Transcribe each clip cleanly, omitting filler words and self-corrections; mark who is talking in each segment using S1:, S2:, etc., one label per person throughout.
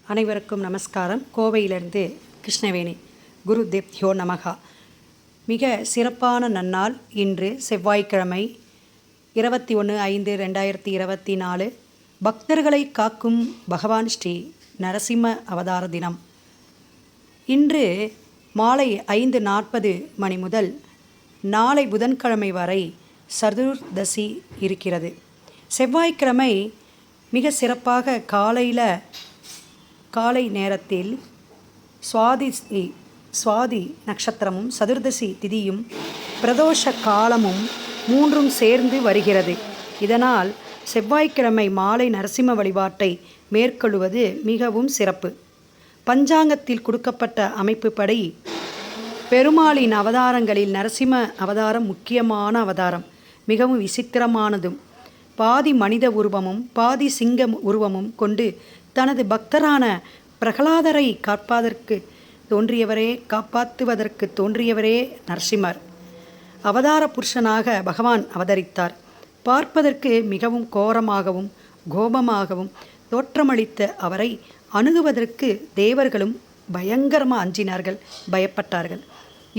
S1: அனைவருக்கும் நமஸ்காரம். கோவையிலிருந்து கிருஷ்ணவேணி. குரு தேவ்யோ நமகா. மிக சிறப்பான நன்னாள் இன்று செவ்வாய்க்கிழமை 21/5/2024. பக்தர்களை காக்கும் பகவான் ஸ்ரீ நரசிம்ம அவதார தினம். இன்று மாலை 5:40 மணி முதல் நாளை புதன்கிழமை வரை சதுர்தசி இருக்கிறது. செவ்வாய்க்கிழமை மிக சிறப்பாக காலை நேரத்தில் சுவாதி நட்சத்திரமும் சதுர்தசி திதியும் பிரதோஷ காலமும் மூன்றும் சேர்ந்து வருகிறது. இதனால் செவ்வாய்க்கிழமை மாலை நரசிம்ம வழிபாட்டை மேற்கொள்வது மிகவும் சிறப்பு. பஞ்சாங்கத்தில் கொடுக்கப்பட்ட அமைப்புப்படி பெருமாளின் அவதாரங்களில் நரசிம்ம அவதாரம் முக்கியமான அவதாரம். மிகவும் விசித்திரமானதும் பாதி மனித உருவமும் பாதி சிங்க உருவமும் கொண்டு தனது பக்தரான பிரகலாதரை காப்பாற்றுவதற்கு தோன்றியவரே நரசிம்மர். அவதார புருஷனாக பகவான் அவதரித்தார். பார்ப்பதற்கு மிகவும் கோரமாகவும் கோபமாகவும் தோற்றமளித்த அவரை அணுகுவதற்கு தேவர்களும் பயங்கரமாக அஞ்சினார்கள், பயப்பட்டார்கள்.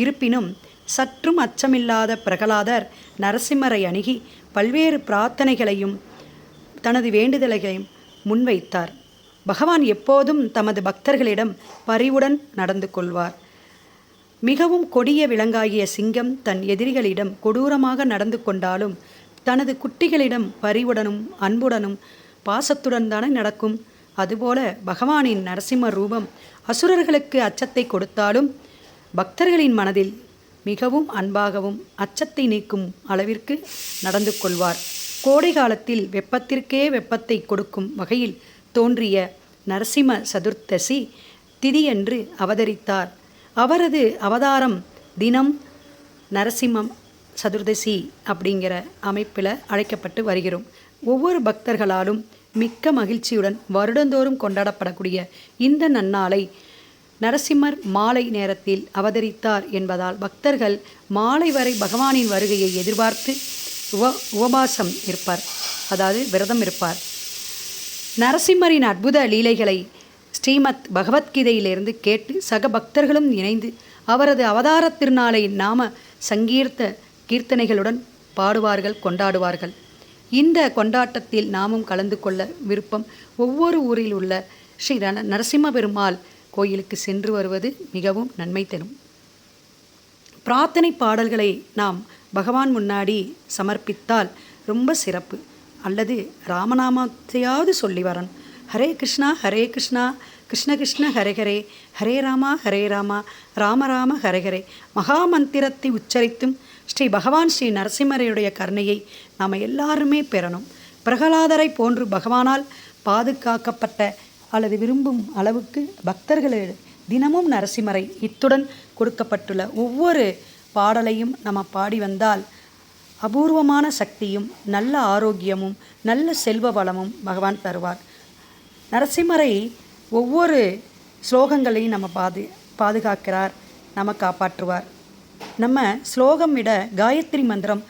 S1: இருப்பினும் சற்றும் அச்சமில்லாத பிரகலாதர் நரசிம்மரை அணுகி பல்வேறு பிரார்த்தனைகளையும் தனது வேண்டுதல்களையும் முன்வைத்தார். பகவான் எப்போதும் தமது பக்தர்களிடம் பரிவுடன் நடந்து கொள்வார். மிகவும் கொடிய விலங்காகிய சிங்கம் தன் எதிரிகளிடம் கொடூரமாக நடந்து கொண்டாலும் தனது குட்டிகளிடம் பரிவுடனும் அன்புடனும் பாசத்துடன் தானே நடக்கும். அதுபோல பகவானின் நரசிம்ம ரூபம் அசுரர்களுக்கு அச்சத்தை கொடுத்தாலும் பக்தர்களின் மனதில் மிகவும் அன்பாகவும் அச்சத்தை நீக்கும் அளவிற்கு நடந்து கொள்வார். கோடை காலத்தில் வெப்பத்திற்கே வெப்பத்தை கொடுக்கும் வகையில் தோன்றிய நரசிம்ம சதுர்தசி திதியன்று அவதரித்தார். அவரது அவதாரம் தினம் நரசிம்மம் சதுர்தசி அப்படிங்கிற அமைப்பில் அழைக்கப்பட்டு வருகிறோம். ஒவ்வொரு பக்தர்களாலும் மிக்க மகிழ்ச்சியுடன் வருடந்தோறும் கொண்டாடப்படக்கூடிய இந்த நன்னாளை நரசிம்மர் மாலை நேரத்தில் அவதரித்தார் என்பதால் பக்தர்கள் மாலை வரை பகவானின் வருகையை எதிர்பார்த்து உபவாசம் இருப்பார், அதாவது விரதம் இருப்பார். நரசிம்மரின் அற்புத லீலைகளை ஸ்ரீமத் பகவத்கீதையிலிருந்து கேட்டு சக பக்தர்களும் இணைந்து அவரது அவதார திருநாளை நாம கீர்த்தனைகளுடன் பாடுவார்கள், கொண்டாடுவார்கள். இந்த கொண்டாட்டத்தில் நாமும் கலந்து கொள்ள விருப்பம் ஒவ்வொரு ஊரில் உள்ள ஸ்ரீ நரசிம்ம பெருமாள் கோயிலுக்கு சென்று வருவது மிகவும் நன்மை தரும். பிரார்த்தனை பாடல்களை நாம் பகவான் முன்னாடி சமர்ப்பித்தால் ரொம்ப சிறப்பு. அல்லது ராமநாமத்தையாவது சொல்லி வரணும். ஹரே கிருஷ்ணா கிருஷ்ண கிருஷ்ண ஹரே ஹரே, ஹரே ராமா ராம ராம ஹரே ஹரே மகாமந்திரத்தை உச்சரித்தும் ஸ்ரீ பகவான் ஸ்ரீ நரசிம்மரையுடைய கருணையை நாம் எல்லாருமே பெறணும். பிரகலாதரை போன்று பகவானால் பாதுகாக்கப்பட்ட அல்லது விரும்பும் அளவுக்கு பக்தர்கள் தினமும் நரசிம்மரை இத்துடன் கொடுக்கப்பட்டுள்ள ஒவ்வொரு பாடலையும் நம்ம பாடி வந்தால் அபூர்வமான சக்தியும் நல்ல ஆரோக்கியமும் நல்ல செல்வ வளமும் பகவான் தருவார். நரசிம்மரை ஒவ்வொரு ஸ்லோகங்களையும் நம்ம பாதுகாக்கிறார், நம்ம காப்பாற்றுவார். நம்ம ஸ்லோகம் விட காயத்ரி மந்திரம்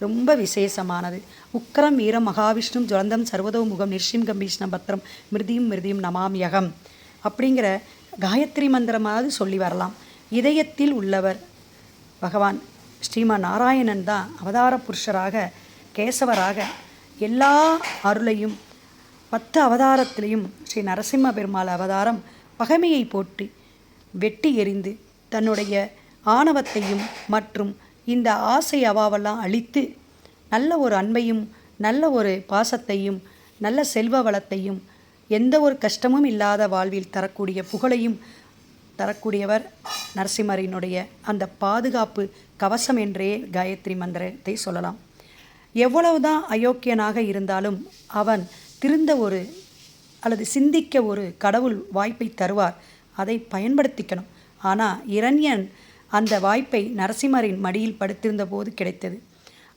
S1: ரொம்ப விசேஷமானது. உக்கரம் வீரம் மகாவிஷ்ணும் ஜுவலந்தம் சர்வதோமுகம் நிர்சிம்கம் பீஷ்ணம் பத்திரம் மிருதியும் நமாமியகம் அப்படிங்கிற காயத்ரி மந்திரமாவது சொல்லி வரலாம். இதயத்தில் உள்ளவர் பகவான் ஸ்ரீமன் நாராயணன் தான் அவதார புருஷராக கேசவராக எல்லா அருளையும் 10 அவதாரத்திலையும் ஸ்ரீ நரசிம்ம பெருமாள் அவதாரம் பகைமையை போட்டு வெட்டி எறிந்து தன்னுடைய ஆணவத்தையும் மற்றும் இந்த ஆசை அவாவெல்லாம் அழித்து நல்ல ஒரு அன்பையும் நல்ல ஒரு பாசத்தையும் நல்ல செல்வ வளத்தையும் எந்த ஒரு கஷ்டமும் இல்லாத வாழ்வில் தரக்கூடிய புகழையும் தரக்கூடியவர் நரசிம்மரினுடைய அந்த பாதுகாப்பு கவசம் என்றே காயத்ரி மந்திரத்தை சொல்லலாம். எவ்வளவுதான் அயோக்கியனாக இருந்தாலும் அவன் திருந்த அல்லது சிந்திக்க ஒரு கடவுள் வாய்ப்பை தருவார். அதை பயன்படுத்திக்கணும். ஆனால் இரண்யன் அந்த வாய்ப்பை நரசிம்மரின் மடியில் படுத்திருந்த போது கிடைத்தது.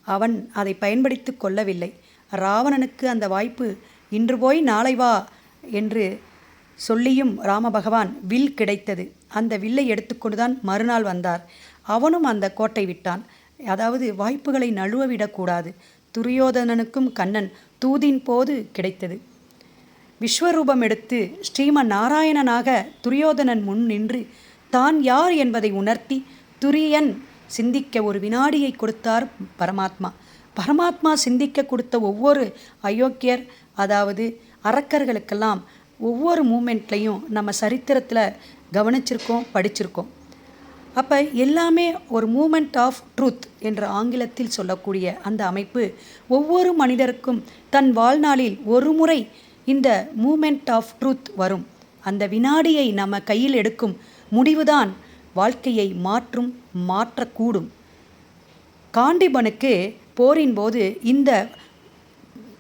S1: அவன் அதை பயன்படுத்தி கொள்ளவில்லை. ராவணனுக்கு அந்த வாய்ப்பு இன்று போய் நாளை வா என்று சொல்லியும் ராம பகவான் வில் கிடைத்தது. அந்த வில்லை எடுத்துக்கொண்டுதான் மறுநாள் வந்தார். அவனும் அந்த கோட்டை விட்டான். அதாவது வாய்ப்புகளை நழுவ விடக்கூடாது. துரியோதனனுக்கும் கண்ணன் தூதின் போது கிடைத்தது. விஸ்வரூபம் எடுத்து ஸ்ரீமன் நாராயணனாக துரியோதனன் முன் நின்று தான் யார் என்பதை உணர்த்தி துரியன் சிந்திக்க ஒரு வினாடியை கொடுத்தார் பரமாத்மா. பரமாத்மா சிந்திக்க கொடுத்த ஒவ்வொரு அயோக்கியர், அதாவது அரக்கர்களுக்கெல்லாம் ஒவ்வொரு மூமெண்ட்லையும் நம்ம சரித்திரத்தில் கவனிச்சிருக்கோம், படிச்சிருக்கோம். அப்போ எல்லாமே ஒரு மூமெண்ட் ஆஃப் ட்ரூத் என்ற ஆங்கிலத்தில் சொல்லக்கூடிய அந்த அமைப்பு ஒவ்வொரு மனிதருக்கும் தன் வாழ்நாளில் ஒரு முறை இந்த மூமெண்ட் ஆஃப் ட்ரூத் வரும். அந்த வினாடியை நம்ம கையில் எடுக்கும் முடிவுதான் வாழ்க்கையை மாற்றக்கூடும். காண்டீபனுக்கு போரின் போது இந்த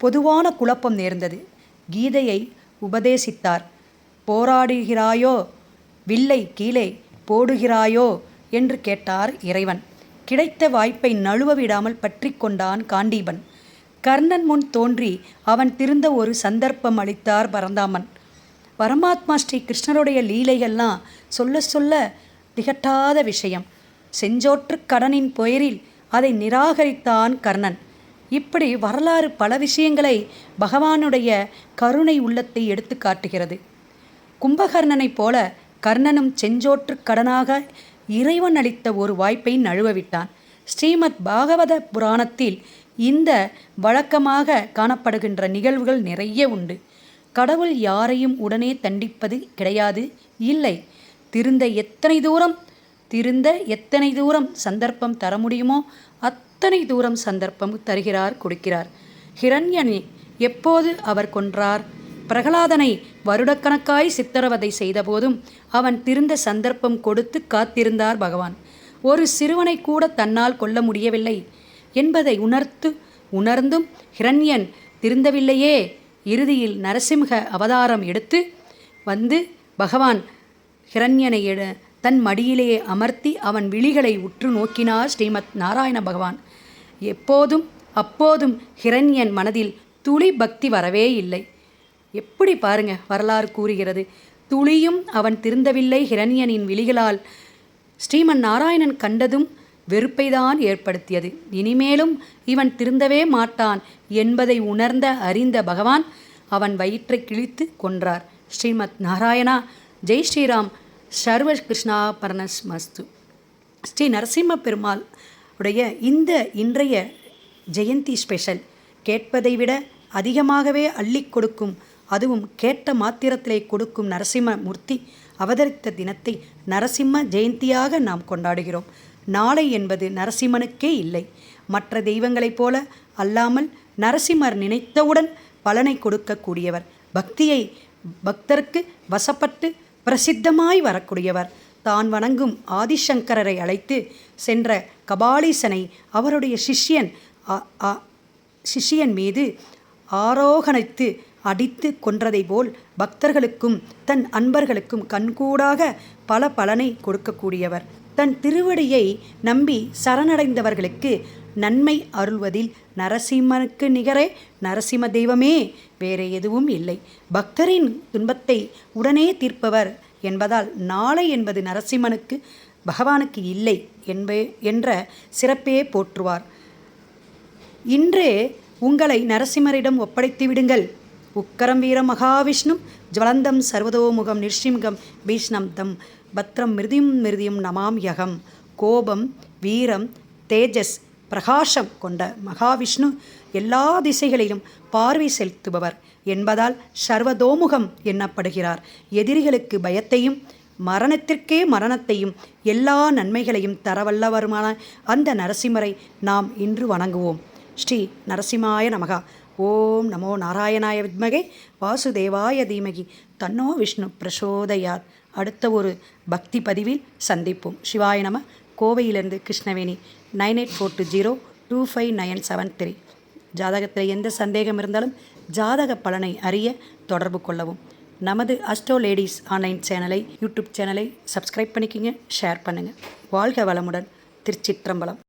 S1: பொதுவான குழப்பம் நேர்ந்தது. கீதையை உபதேசித்தார். போராடுகிறாயோ, வில்லை கீழே போடுகிறாயோ என்று கேட்டார் இறைவன். கிடைத்த வாய்ப்பை நழுவ விடாமல் பற்றி கொண்டான் காண்டீபன். கர்ணன் முன் தோன்றி அவன் திருந்த ஒரு சந்தர்ப்பம் அளித்தார் பரந்தாமன். பரமாத்மா ஸ்ரீ கிருஷ்ணருடைய லீலைகள்லாம் சொல்ல சொல்ல திகட்டாத விஷயம். செஞ்சோற்று கடனின் பெயரில் அதை நிராகரித்தான் கர்ணன். இப்படி வரலாறு பல விஷயங்களை பகவானுடைய கருணை உள்ளத்தை எடுத்து காட்டுகிறது. கும்பகர்ணனைப் போல கர்ணனும் செஞ்சோற்று கடனாக இறைவன் அளித்த ஒரு வாய்ப்பை நழுவவிட்டான். ஸ்ரீமத் பாகவத புராணத்தில் இந்த வழக்கமாக காணப்படுகின்ற நிகழ்வுகள் நிறைய உண்டு. கடவுள் யாரையும் உடனே தண்டிப்பது கிடையாது, இல்லை. திருந்த எத்தனை தூரம் சந்தர்ப்பம் தர முடியுமோ அத்தனை தூரம் சந்தர்ப்பம் தருகிறார், கொடுக்கிறார். ஹிரண்யனை எப்போது அவர் கொன்றார்? பிரகலாதனை வருடக்கணக்காய் சித்திரவதை செய்தபோதும் அவன் திருந்த சந்தர்ப்பம் கொடுத்து காத்திருந்தார் பகவான். ஒரு சிறுவனை கூட தன்னால் கொல்ல முடியவில்லை என்பதை உணர்ந்தும் ஹிரண்யன் திருந்தவில்லையே. இறுதியில் நரசிம்ஹ அவதாரம் எடுத்து வந்து பகவான் ஹிரண்யனை தன் மடியிலேயே அமர்த்தி அவன் விழிகளை உற்று நோக்கினார் ஸ்ரீமத் நாராயண பகவான். அப்போதும் ஹிரண்யன் மனதில் துளி பக்தி வரவே இல்லை. எப்படி பாருங்க, வரலாறு கூறுகிறது. துளியும் அவன் திருந்தவில்லை. ஹிரண்யனின் விழிகளால் ஸ்ரீமன் நாராயணன் கண்டதும் வெறுப்பைதான் ஏற்படுத்தியது. இனிமேலும் இவன் திருந்தவே மாட்டான் என்பதை அறிந்த பகவான் அவன் வயிற்றை கிழித்து கொன்றார். ஸ்ரீமத் நாராயணா ஜெய் ஸ்ரீராம். சர்வ கிருஷ்ணா பரணஸ்மஸ்து. ஸ்ரீ நரசிம்ம பெருமாள் உடைய இந்த இன்றைய ஜெயந்தி ஸ்பெஷல் கேட்பதை விட அதிகமாகவே அள்ளி கொடுக்கும், அதுவும் கேட்ட மாத்திரத்திலே கொடுக்கும் நரசிம்ம மூர்த்தி அவதரித்த தினத்தை நரசிம்ம ஜெயந்தியாக நாம் கொண்டாடுகிறோம். நாளை என்பது நரசிம்மனுக்கே இல்லை. மற்ற தெய்வங்களைப் போல அல்லாமல் நரசிம்மர் நினைத்தவுடன் பலனை கொடுக்கக்கூடியவர். பக்தருக்கு வசப்பட்டு பிரசித்தமாய் வரக்கூடியவர். தான் வணங்கும் ஆதிசங்கரரை அழைத்து சென்ற கபாலீசனை அவருடைய சிஷ்யன் மீது ஆரோகணித்து அடித்து கொன்றதை போல் பக்தர்களுக்கும் தன் அன்பர்களுக்கும் கண்கூடாக பல பலனை கொடுக்கக்கூடியவர். தன் திருவடியை நம்பி சரணடைந்தவர்களுக்கு நன்மை அருள்வதில் நரசிம்மனுக்கு நிகரே நரசிம்ம தெய்வமே வேறு எதுவும் இல்லை. பக்தரின் துன்பத்தை உடனே தீர்ப்பவர் என்பதால் நாளை என்பது நரசிம்மனுக்கு பகவானுக்கு இல்லை என்ற சிறப்பே போற்றுவார். இன்றே உங்களை நரசிம்மரிடம் ஒப்படைத்து விடுங்கள். உக்கரம் வீர மகாவிஷ்ணு ஜ்வலந்தம் சர்வதோமுகம் நிர்சிம்கம் பீஷ்ணம் தம் பத்ரம் மிருதியும் நமாம் யகம். கோபம், வீரம், தேஜஸ், பிரகாசம் கொண்ட மகாவிஷ்ணு எல்லா திசைகளிலும் பார்வை செலுத்துபவர் என்பதால் சர்வதோமுகம் எண்ணப்படுகிறார். எதிரிகளுக்கு பயத்தையும் மரணத்திற்கே மரணத்தையும் எல்லா நன்மைகளையும் தரவல்லவருமான அந்த நரசிம்மரை நாம் இன்று வணங்குவோம். ஸ்ரீ நரசிம்மாய நமகா. ஓம் நமோ நாராயணாய வித்மகே வாசுதேவாய தீமகி தன்னோ விஷ்ணு பிரசோதயாத். அடுத்த ஒரு பக்தி பதிவில் சந்திப்போம். சிவாய நம. கோவையிலிருந்து கிருஷ்ணவேணி. 9842025973. ஜாதகத்தில் எந்த சந்தேகம் இருந்தாலும் ஜாதக பலனை அறிய தொடர்பு கொள்ளவும். நமது அஸ்ட்ரோ லேடிஸ் ஆன்லைன் சேனலை, யூடியூப் சேனலை சப்ஸ்கிரைப் பண்ணிக்கிங்க, ஷேர் பண்ணுங்கள். வாழ்க வளமுடன். திருச்சிற்றம்பலம்.